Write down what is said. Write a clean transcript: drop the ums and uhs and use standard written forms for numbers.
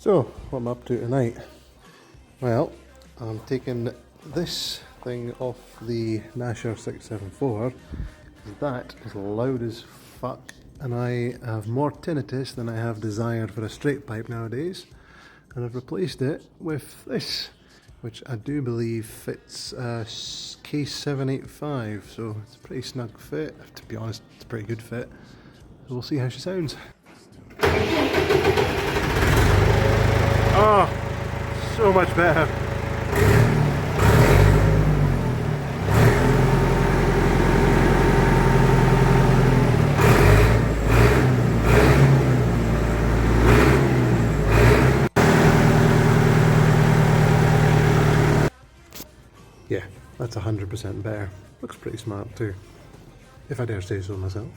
So, what am I up to tonight? Well, I'm taking this thing off the Nasher 674 because that is loud as fuck and I have more tinnitus than I have desire for a straight pipe nowadays, and I've replaced it with this, which I do believe fits a case 785, so it's a pretty snug fit. To be honest, it's a pretty good fit, so we'll see how she sounds. Oh, so much better. Yeah, that's 100% better. Looks pretty smart too, if I dare say so myself.